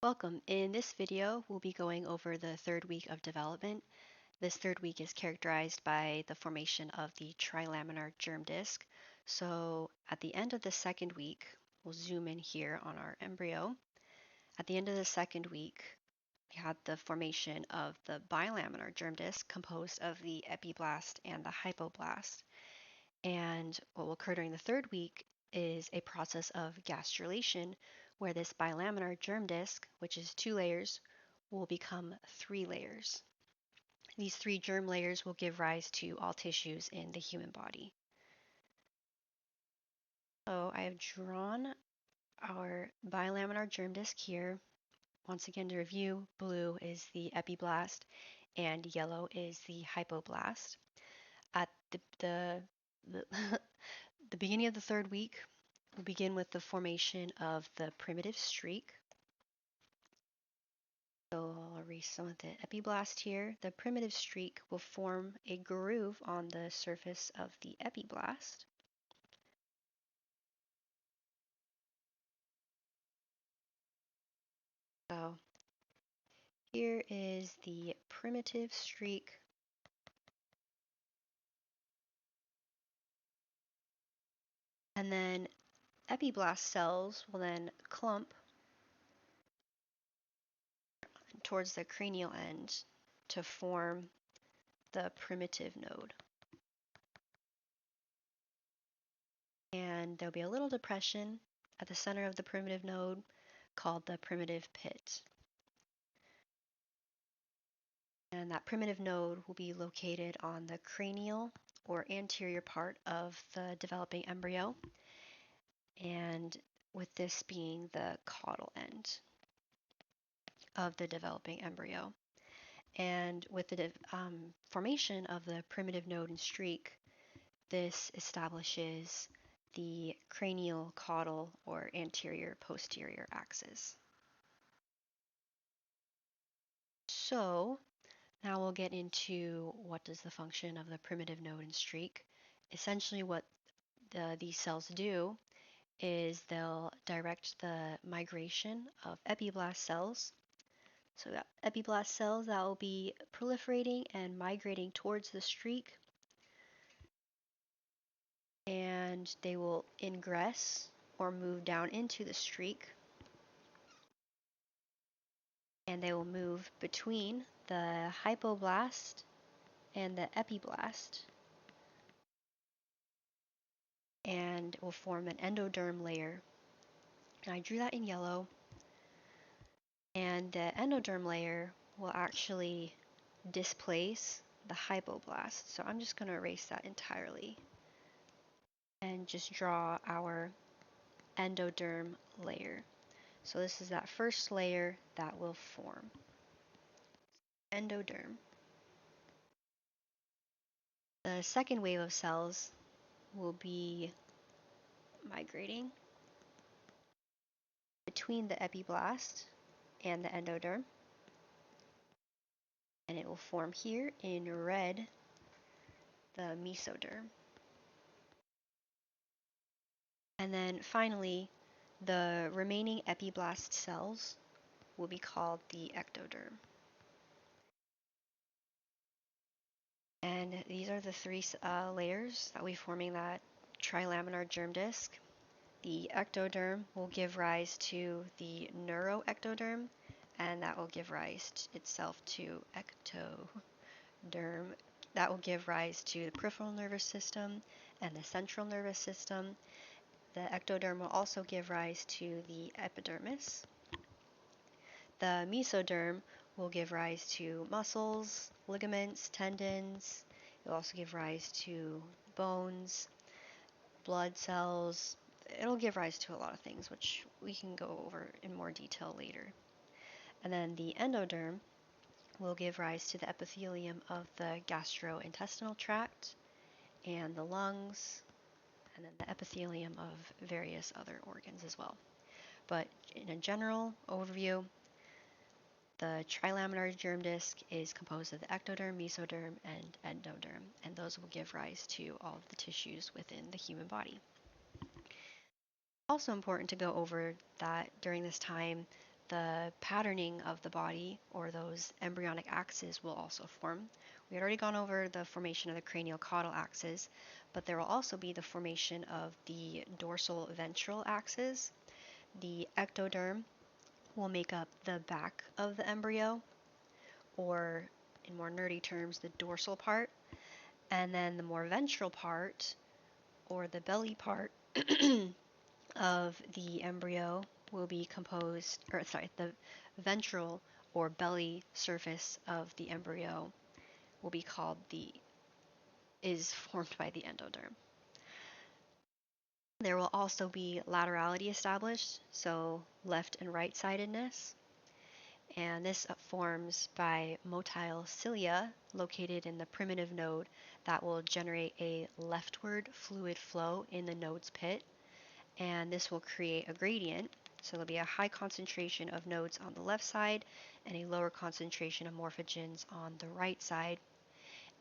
Welcome. In this video, we'll be going over the third week of development. This third week is characterized by the formation of the trilaminar germ disc. So at the end of the second week, we'll zoom in here on our embryo. At the end of the second week, we had the formation of the bilaminar germ disc composed of the epiblast and the hypoblast. And what will occur during the third week is a process of gastrulation, where this bilaminar germ disc, which is 2 layers, will become 3 layers. These 3 germ layers will give rise to all tissues in the human body. So I have drawn our bilaminar germ disc here. Once again, to review, blue is the epiblast and yellow is the hypoblast. At the beginning of the third week, we'll begin with the formation of the primitive streak. So I'll erase some of the epiblast here. The primitive streak will form a groove on the surface of the epiblast. So here is the primitive streak. And then epiblast cells will then clump towards the cranial end to form the primitive node. And there'll be a little depression at the center of the primitive node called the primitive pit. And that primitive node will be located on the cranial or anterior part of the developing embryo, and with this being the caudal end of the developing embryo. And with the formation of the primitive node and streak, this establishes the cranial caudal or anterior posterior axis. So now we'll get into what does the function of the primitive node and streak. Essentially what these cells do is they'll direct the migration of epiblast cells. So that epiblast cells that will be proliferating and migrating towards the streak, and they will ingress or move down into the streak, and they will move between the hypoblast and the epiblast, and will form an endoderm layer. And I drew that in yellow. And the endoderm layer will actually displace the hypoblast. So I'm just going to erase that entirely and just draw our endoderm layer. So this is that first layer that will form. Endoderm. The second wave of cells will be migrating between the epiblast and the endoderm, and it will form here in red the mesoderm. And then finally, the remaining epiblast cells will be called the ectoderm. And these are the 3 layers that we forming that trilaminar germ disc. The ectoderm will give rise to the neuroectoderm, and that will give rise itself to ectoderm. That will give rise to the peripheral nervous system and the central nervous system. The ectoderm will also give rise to the epidermis. The mesoderm will give rise to muscles, ligaments, tendons. It will also give rise to bones, blood cells. It'll give rise to a lot of things, which we can go over in more detail later. And then the endoderm will give rise to the epithelium of the gastrointestinal tract and the lungs, and then the epithelium of various other organs as well. But in a general overview, the trilaminar germ disc is composed of the ectoderm, mesoderm, and endoderm, and those will give rise to all of the tissues within the human body. Also important to go over that during this time, the patterning of the body, or those embryonic axes, will also form. We had already gone over the formation of the cranial-caudal axis, but there will also be the formation of the dorsal ventral axis. The ectoderm will make up the back of the embryo, or in more nerdy terms, the dorsal part. And then the more ventral part, or the belly part of the embryo, will be composed, or sorry, the ventral or belly surface of the embryo will be called is formed by the endoderm. There will also be laterality established, so left and right sidedness. And this forms by motile cilia located in the primitive node that will generate a leftward fluid flow in the node's pit. And this will create a gradient. So there'll be a high concentration of nodes on the left side and a lower concentration of morphogens on the right side.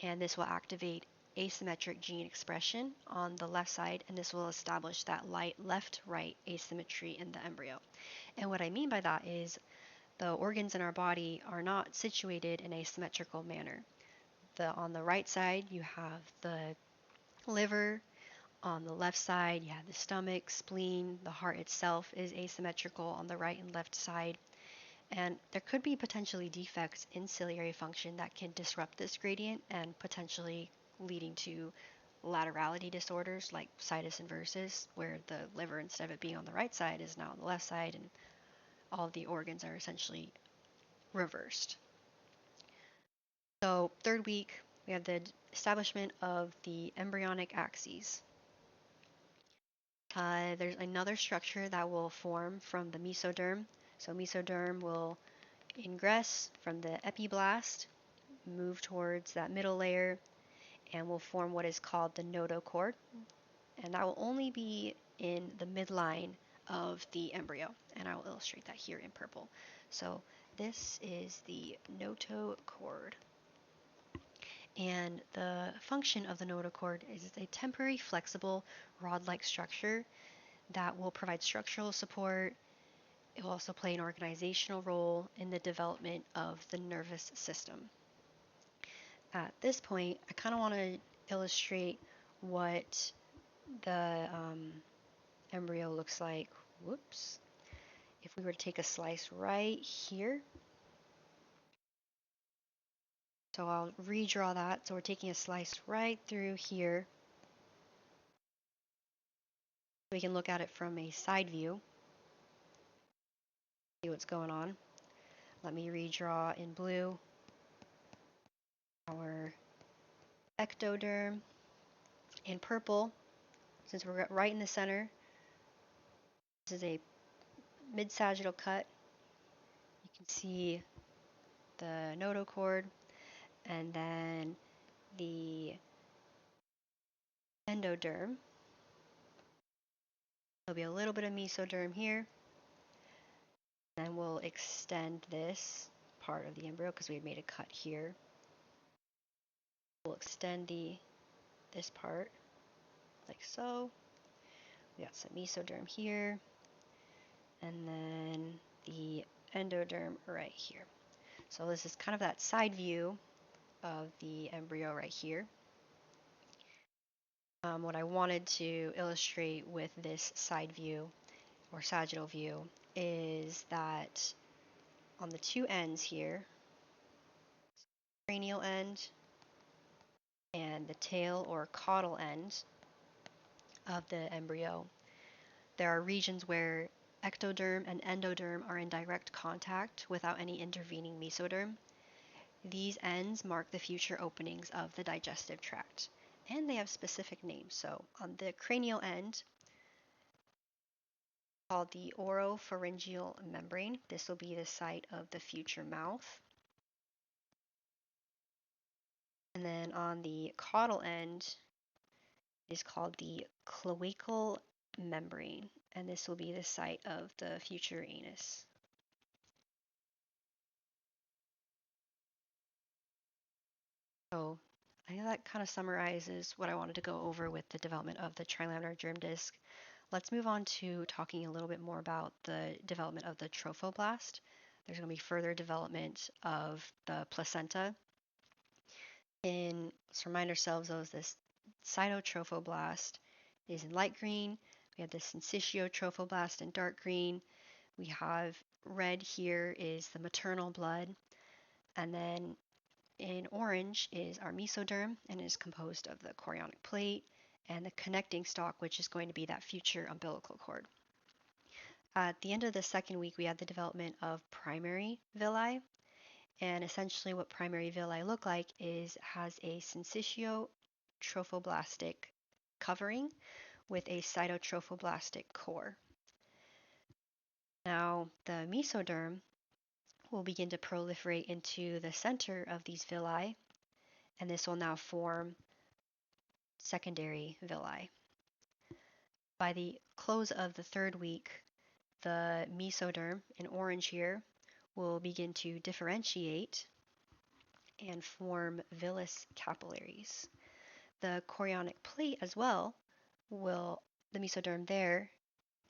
And this will activate asymmetric gene expression on the left side, and this will establish that left-right asymmetry in the embryo. And what I mean by that is the organs in our body are not situated in a symmetrical manner. On the right side, you have the liver. On the left side, you have the stomach, spleen. The heart itself is asymmetrical on the right and left side. And there could be potentially defects in ciliary function that can disrupt this gradient and potentially leading to laterality disorders like situs inversus, where the liver, instead of it being on the right side, is now on the left side, and all of the organs are essentially reversed. So, third week, we have the establishment of the embryonic axes. There's another structure that will form from the mesoderm. So mesoderm will ingress from the epiblast, move towards that middle layer, and will form what is called the notochord. And that will only be in the midline of the embryo. And I will illustrate that here in purple. So this is the notochord. And the function of the notochord is a temporary flexible rod-like structure that will provide structural support. It will also play an organizational role in the development of the nervous system. At this point, I kind of want to illustrate what the embryo looks like. Whoops. If we were to take a slice right here, so I'll redraw that. So we're taking a slice right through here. We can look at it from a side view, see what's going on. Let me redraw in blue our ectoderm. In purple, since we're right in the center, this is a mid-sagittal cut. You can see the notochord, and then the endoderm. There'll be a little bit of mesoderm here. Then we'll extend this part of the embryo because we had made a cut here. We'll extend this part like so. We got some mesoderm here, and then the endoderm right here. So this is kind of that side view of the embryo right here. What I wanted to illustrate with this side view or sagittal view is that on the two ends here, cranial end and the tail or caudal end of the embryo, there are regions where ectoderm and endoderm are in direct contact without any intervening mesoderm. These ends mark the future openings of the digestive tract, and they have specific names. So on the cranial end, called the oropharyngeal membrane, this will be the site of the future mouth. And then on the caudal end is called the cloacal membrane, and this will be the site of the future anus. So I think that kind of summarizes what I wanted to go over with the development of the trilaminar germ disc. Let's move on to talking a little bit more about the development of the trophoblast. There's going to be further development of the placenta. Let's remind ourselves of this cytotrophoblast is in light green. We have the syncytiotrophoblast in dark green. We have red here is the maternal blood. And then in orange is our mesoderm and is composed of the chorionic plate and the connecting stalk, which is going to be that future umbilical cord. At the end of the second week, we had the development of primary villi. And essentially what primary villi look like is has a syncytiotrophoblastic covering with a cytotrophoblastic core. Now the mesoderm will begin to proliferate into the center of these villi, and this will now form secondary villi. By the close of the third week, the mesoderm in orange here will begin to differentiate and form villus capillaries. The chorionic plate as well the mesoderm there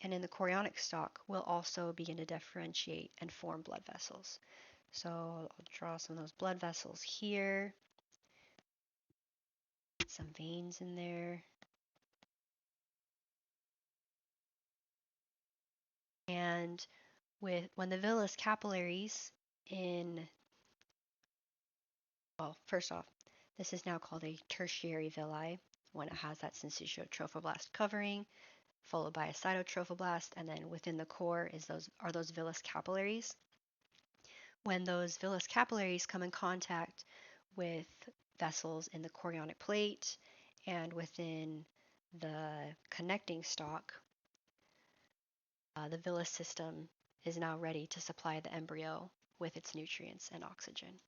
and in the chorionic stalk will also begin to differentiate and form blood vessels. So I'll draw some of those blood vessels here, some veins in there. And when the villus capillaries first off, this is now called a tertiary villi when it has that syncytiotrophoblast covering, followed by a cytotrophoblast, and then within the core are those villus capillaries. When those villus capillaries come in contact with vessels in the chorionic plate and within the connecting stalk, the villus system is now ready to supply the embryo with its nutrients and oxygen.